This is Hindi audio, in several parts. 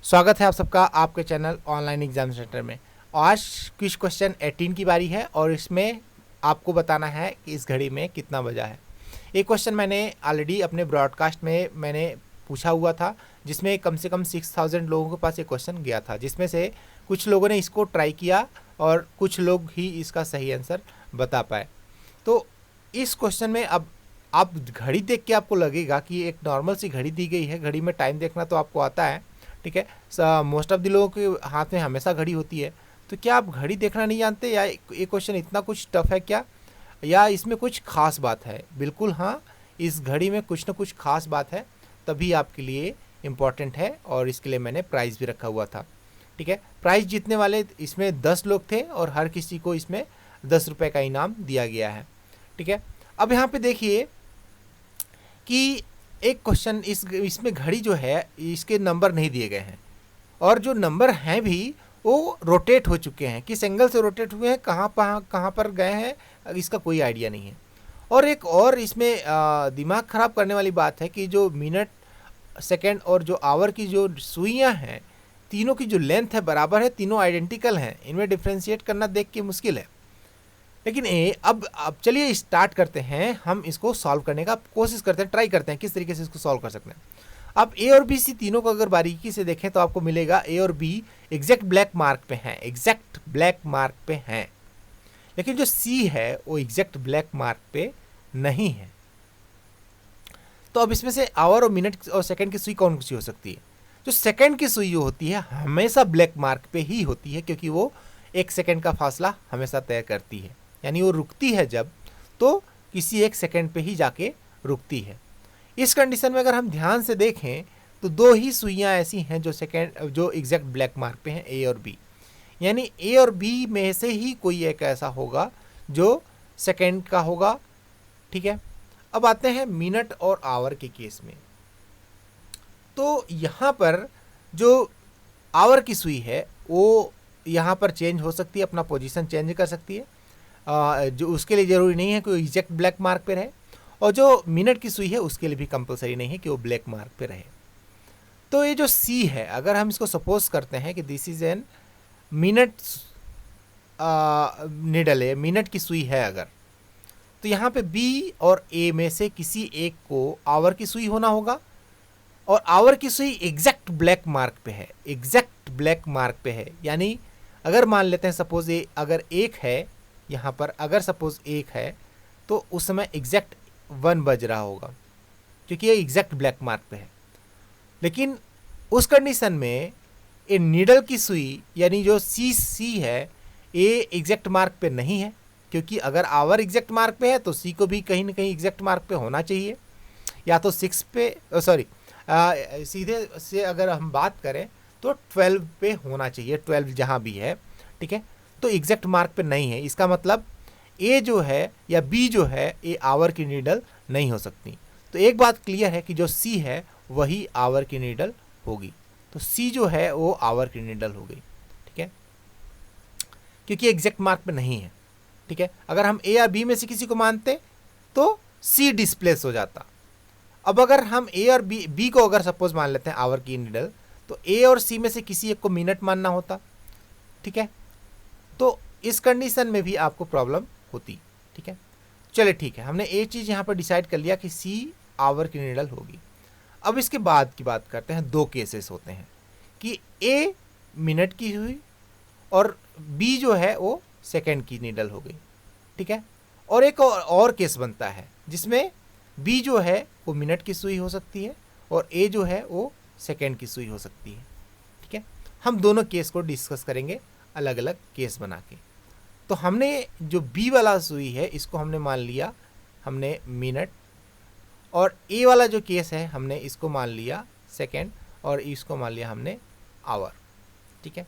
स्वागत है आप सबका आपके चैनल ऑनलाइन एग्जाम सेंटर में। आज क्विज क्वेश्चन 18 की बारी है और इसमें आपको बताना है कि इस घड़ी में कितना बजा है। ये क्वेश्चन मैंने ऑलरेडी अपने ब्रॉडकास्ट में मैंने पूछा हुआ था, जिसमें कम से कम 6000 लोगों के पास ये क्वेश्चन गया था, जिसमें से कुछ लोगों ने इसको ट्राई किया और कुछ लोग ही इसका सही आंसर बता पाए। तो इस क्वेश्चन में अब आप घड़ी देख के आपको लगेगा कि एक नॉर्मल सी घड़ी दी गई है, घड़ी में टाइम देखना तो आपको आता है, ठीक है। मोस्ट ऑफ द लोगों के हाथ में हमेशा घड़ी होती है। तो क्या आप घड़ी देखना नहीं जानते, या ये क्वेश्चन इतना कुछ टफ है क्या, या इसमें कुछ खास बात है? बिल्कुल हाँ, इस घड़ी में कुछ ना कुछ खास बात है, तभी आपके लिए इम्पॉर्टेंट है और इसके लिए मैंने प्राइज़ भी रखा हुआ था, ठीक है। प्राइज़ जीतने वाले इसमें 10 लोग थे और हर किसी को इसमें 10 रुपये का इनाम दिया गया है, ठीक है। अब यहाँ पे देखिए कि एक क्वेश्चन इसमें घड़ी जो है इसके नंबर नहीं दिए गए हैं, और जो नंबर हैं भी वो रोटेट हो चुके हैं, किस एंगल से रोटेट हुए हैं, कहाँ पर गए हैं, इसका कोई आइडिया नहीं है। और एक और इसमें दिमाग ख़राब करने वाली बात है कि जो मिनट, सेकंड और जो आवर की जो सुइयाँ हैं, तीनों की जो लेंथ है बराबर है, तीनों आइडेंटिकल हैं, इनमें डिफ्रेंशिएट करना देख के मुश्किल है। लेकिन अब चलिए स्टार्ट करते हैं, हम इसको सॉल्व करने का कोशिश करते हैं, ट्राई करते हैं किस तरीके से इसको सॉल्व कर सकते हैं। अब ए और बी सी तीनों को अगर बारीकी से देखें तो आपको मिलेगा ए और बी एग्जैक्ट ब्लैक मार्क पे हैं, एग्जैक्ट ब्लैक मार्क पे हैं, लेकिन जो सी है वो एग्जैक्ट ब्लैक मार्क पे नहीं है। तो अब इसमें से आवर और मिनट और सेकंड की सुई कौन सी हो सकती है? जो सेकंड की सुई जो होती है हमेशा ब्लैक मार्क पे ही होती है, क्योंकि वो 1 सेकंड का फासला हमेशा तय करती है, यानी वो रुकती है जब, तो किसी 1 सेकंड पे ही जाके रुकती है। इस कंडीशन में अगर हम ध्यान से देखें तो दो ही सुइयां ऐसी हैं जो एग्जैक्ट ब्लैक मार्क पे हैं, ए और बी, यानी ए और बी में से ही कोई एक ऐसा होगा जो सेकंड का होगा, ठीक है। अब आते हैं मिनट और आवर के केस में। तो यहाँ पर जो आवर की सुई है वो यहाँ पर चेंज हो सकती है, अपना पोजीशन चेंज कर सकती है, जो उसके लिए ज़रूरी नहीं है कि वो एग्जैक्ट ब्लैक मार्क पे रहे, और जो मिनट की सुई है उसके लिए भी कंपलसरी नहीं है कि वो ब्लैक मार्क पे रहे। तो ये जो सी है, अगर हम इसको सपोज करते हैं कि this is an minute needle है, मिनट की सुई है अगर, तो यहाँ पे बी और ए में से किसी एक को आवर की सुई होना होगा, और आवर की सुई एग्जैक्ट ब्लैक मार्क पे है, एग्जैक्ट ब्लैक मार्क पे है। यानी अगर मान लेते हैं सपोज ये अगर 1 है, यहाँ पर अगर सपोज 1 है तो उस समय एग्जैक्ट 1 बज रहा होगा, क्योंकि ये एग्जैक्ट ब्लैक मार्क पे है। लेकिन उस कंडीशन में ये नीडल की सुई यानी जो सी है ये एग्जैक्ट मार्क पे नहीं है, क्योंकि अगर आवर एग्जैक्ट मार्क पे है तो सी को भी कहीं ना कहीं एग्जैक्ट मार्क पे होना चाहिए, या तो 6 पे, सॉरी सीधे से अगर हम बात करें तो 12 पे होना चाहिए, 12 जहाँ भी है, ठीक है। तो एग्जैक्ट मार्क पे नहीं है, इसका मतलब ए जो है या बी जो है ये आवर की नीडल नहीं हो सकती। तो एक बात क्लियर है कि जो सी है वही आवर की नीडल होगी, तो सी जो है वो आवर की नीडल हो गई, ठीक है, क्योंकि एग्जैक्ट मार्क पे नहीं है, ठीक है। अगर हम ए या बी में से किसी को मानते तो सी डिस्प्लेस हो जाता। अब अगर हम ए और बी को अगर सपोज मान लेते हैं आवर की नीडल, तो ए और सी में से किसी एक को मिनट मानना होता, ठीक है। तो इस कंडीशन में भी आपको प्रॉब्लम होती, ठीक है। चले ठीक है, हमने एक चीज़ यहाँ पर डिसाइड कर लिया कि सी आवर की नीडल होगी। अब इसके बाद की बात करते हैं, दो केसेस होते हैं कि ए मिनट की हुई और बी जो है वो सेकंड की नीडल हो गई, ठीक है। और एक और केस बनता है जिसमें बी जो है वो मिनट की सुई हो सकती है और ए जो है वो सेकंड की सुई हो सकती है, ठीक है। हम दोनों केस को डिस्कस करेंगे अलग अलग केस बना के। तो हमने जो बी वाला सुई है इसको हमने मान लिया हमने मिनट, और ए वाला जो केस है हमने इसको मान लिया सेकंड, और इसको मान लिया हमने आवर, ठीक है।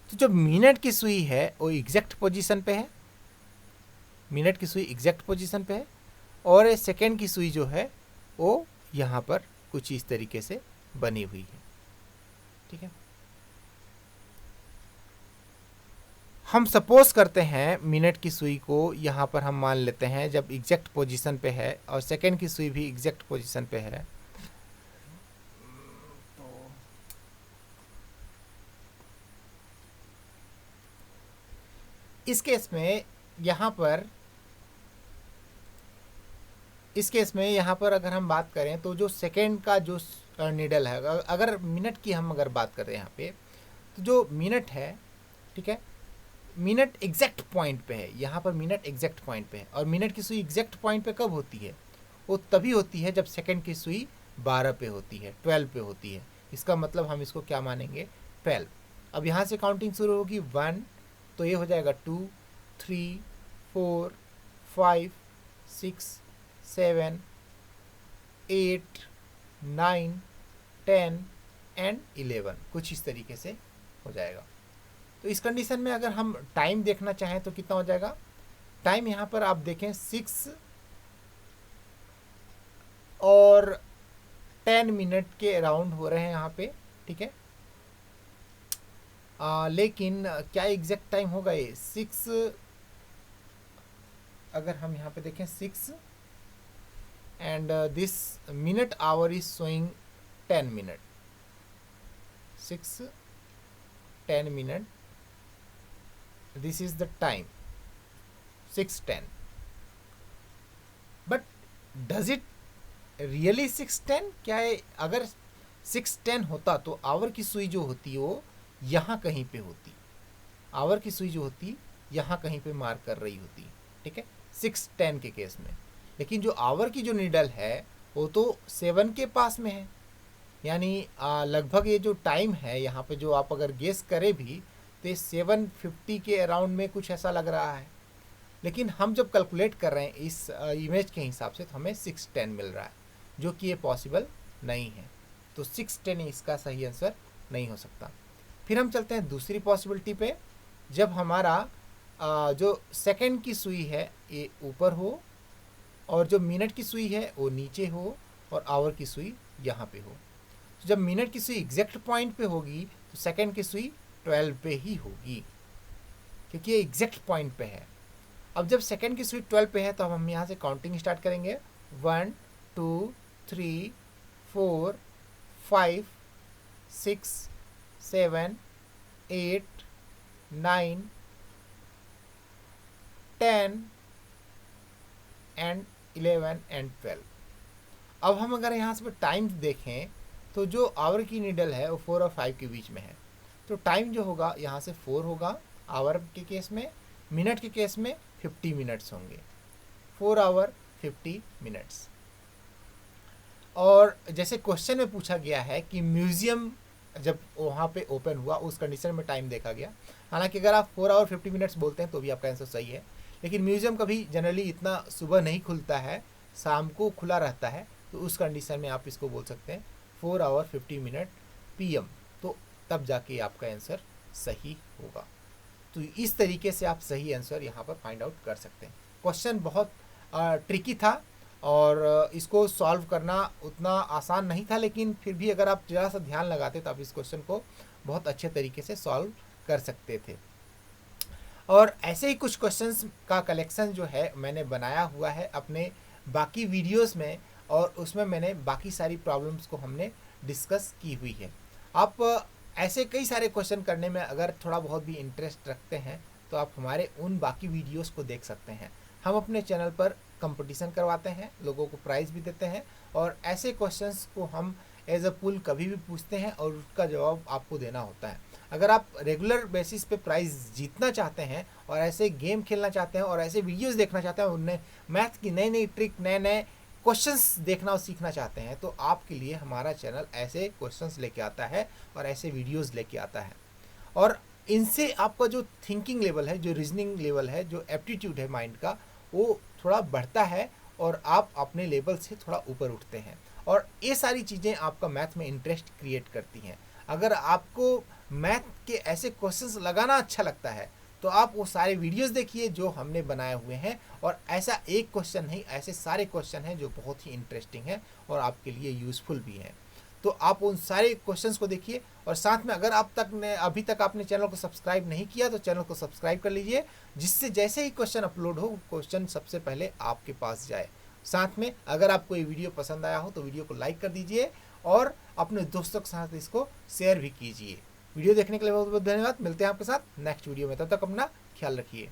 तो जो मिनट की सुई है वो एग्जैक्ट पोजीशन पे है, मिनट की सुई एग्जैक्ट पोजीशन पे है, और सेकंड की सुई जो है वो यहाँ पर कुछ इस तरीके से बनी हुई है, ठीक है। हम सपोज करते हैं मिनट की सुई को यहाँ पर हम मान लेते हैं जब एग्जैक्ट पोजीशन पे है, और सेकंड की सुई भी एग्जैक्ट पोजीशन पे है, तो इस केस में यहाँ पर अगर हम बात करें तो जो सेकेंड का जो नीडल है, अगर मिनट की हम अगर बात करें यहाँ पे, तो जो मिनट है, ठीक है, मिनट एग्जैक्ट पॉइंट पे है, यहाँ पर मिनट एग्जैक्ट पॉइंट पे है। और मिनट की सुई एग्जैक्ट पॉइंट पे कब होती है? वो तभी होती है जब सेकंड की सुई 12 पे होती है, 12 पे होती है। इसका मतलब हम इसको क्या मानेंगे? 12। अब यहाँ से काउंटिंग शुरू होगी 1, तो ये हो जाएगा 2, 3, 4, 5, 6, 7, 8, 9, 10 एंड 11, कुछ इस तरीके से हो जाएगा। तो इस कंडीशन में अगर हम टाइम देखना चाहें तो कितना हो जाएगा? टाइम यहाँ पर आप देखें 6 और 10 मिनट के अराउंड हो रहे हैं यहाँ पे, ठीक है। लेकिन क्या एग्जैक्ट टाइम होगा ये? 6, अगर हम यहाँ पे देखें 6 and this minute our is showing 10 minute, 6, 10 minute, this is the time 6:10, but does it really 6:10? क्या है? अगर 6:10 होता तो आवर की सुई जो होती वो यहाँ कहीं पे होती, आवर की सुई जो होती यहाँ कहीं पे मार्क कर रही होती, ठीक है, 6:10 के केस में। लेकिन जो आवर की जो नीडल है वो तो 7 के पास में है, यानी लगभग ये जो टाइम है यहाँ पे जो आप अगर गेस करें भी तो ये 7:50 के अराउंड में कुछ ऐसा लग रहा है। लेकिन हम जब कैलकुलेट कर रहे हैं इस इमेज के हिसाब से तो हमें 6:10 मिल रहा है, जो कि ये पॉसिबल नहीं है। तो 6:10 इसका सही आंसर नहीं हो सकता। फिर हम चलते हैं दूसरी पॉसिबिलिटी पे, जब हमारा जो सेकंड की सुई है ये ऊपर हो और जो मिनट की सुई है वो नीचे हो और आवर की सुई यहाँ पे हो। तो जब मिनट की सुई एग्जैक्ट पॉइंट पे होगी तो सेकंड की सुई 12 पे ही होगी, क्योंकि ये एग्जैक्ट पॉइंट पे है। अब जब सेकंड की सुई 12 पे है तो हम यहाँ से काउंटिंग स्टार्ट करेंगे। 1, 2, 3, 4, 5, 6, 7, 8, 9, 10 एंड 11 एंड 12। अब हम अगर यहाँ से टाइम देखें तो जो आवर की नीडल है वो 4 और 5 के बीच में है, तो टाइम जो होगा यहाँ से 4 होगा आवर के केस में, मिनट के केस में 50 मिनट्स होंगे, 4 आवर 50 मिनट्स। और जैसे क्वेश्चन में पूछा गया है कि म्यूज़ियम जब वहाँ पे ओपन हुआ उस कंडीशन में टाइम देखा गया। हालांकि अगर आप 4 आवर 50 मिनट्स बोलते हैं तो भी आपका आंसर सही है, लेकिन म्यूज़ियम कभी जनरली इतना सुबह नहीं खुलता है, शाम को खुला रहता है, तो उस कंडीशन में आप इसको बोल सकते हैं 4 आवर 50 मिनट PM, तो तब जाके आपका आंसर सही होगा। तो इस तरीके से आप सही आंसर यहाँ पर फाइंड आउट कर सकते हैं। क्वेश्चन बहुत ट्रिकी था और इसको सॉल्व करना उतना आसान नहीं था, लेकिन फिर भी अगर आप ज़रा सा ध्यान लगाते तो आप इस क्वेश्चन को बहुत अच्छे तरीके से सॉल्व कर सकते थे। और ऐसे ही कुछ क्वेश्चंस का कलेक्शन जो है मैंने बनाया हुआ है अपने बाकी वीडियोस में, और उसमें मैंने बाकी सारी प्रॉब्लम्स को हमने डिस्कस की हुई है। आप ऐसे कई सारे क्वेश्चन करने में अगर थोड़ा बहुत भी इंटरेस्ट रखते हैं तो आप हमारे उन बाकी वीडियोस को देख सकते हैं। हम अपने चैनल पर कंपटीशन करवाते हैं, लोगों को प्राइज़ भी देते हैं, और ऐसे क्वेश्चंस को हम एज अ पुल कभी भी पूछते हैं और उसका जवाब आपको देना होता है। अगर आप रेगुलर बेसिस पे प्राइज़ जीतना चाहते हैं और ऐसे गेम खेलना चाहते हैं और ऐसे वीडियोस देखना चाहते हैं, उनमें मैथ की नई नई ट्रिक, नए नए क्वेश्चंस देखना और सीखना चाहते हैं, तो आपके लिए हमारा चैनल ऐसे क्वेश्चंस लेके आता है और ऐसे वीडियोस लेके आता है। और इनसे आपका जो थिंकिंग लेवल है, जो रीजनिंग लेवल है, जो एप्टीट्यूड है माइंड का, वो थोड़ा बढ़ता है और आप अपने लेवल से थोड़ा ऊपर उठते हैं। और ये सारी चीज़ें आपका मैथ में इंटरेस्ट क्रिएट करती हैं। अगर आपको मैथ के ऐसे क्वेश्चंस लगाना अच्छा लगता है तो आप वो सारे वीडियोस देखिए जो हमने बनाए हुए हैं, और ऐसा एक क्वेश्चन नहीं, ऐसे सारे क्वेश्चन हैं जो बहुत ही इंटरेस्टिंग हैं और आपके लिए यूज़फुल भी हैं। तो आप उन सारे क्वेश्चंस को देखिए, और साथ में अगर अभी तक आपने चैनल को सब्सक्राइब नहीं किया तो चैनल को सब्सक्राइब कर लीजिए, जिससे जैसे ही क्वेश्चन अपलोड हो क्वेश्चन सबसे पहले आपके पास जाए। साथ में अगर आपको ये वीडियो पसंद आया हो तो वीडियो को लाइक कर दीजिए और अपने दोस्तों के साथ इसको शेयर भी कीजिए। वीडियो देखने के लिए बहुत बहुत धन्यवाद। मिलते हैं आपके साथ नेक्स्ट वीडियो में, तब तक अपना ख्याल रखिए।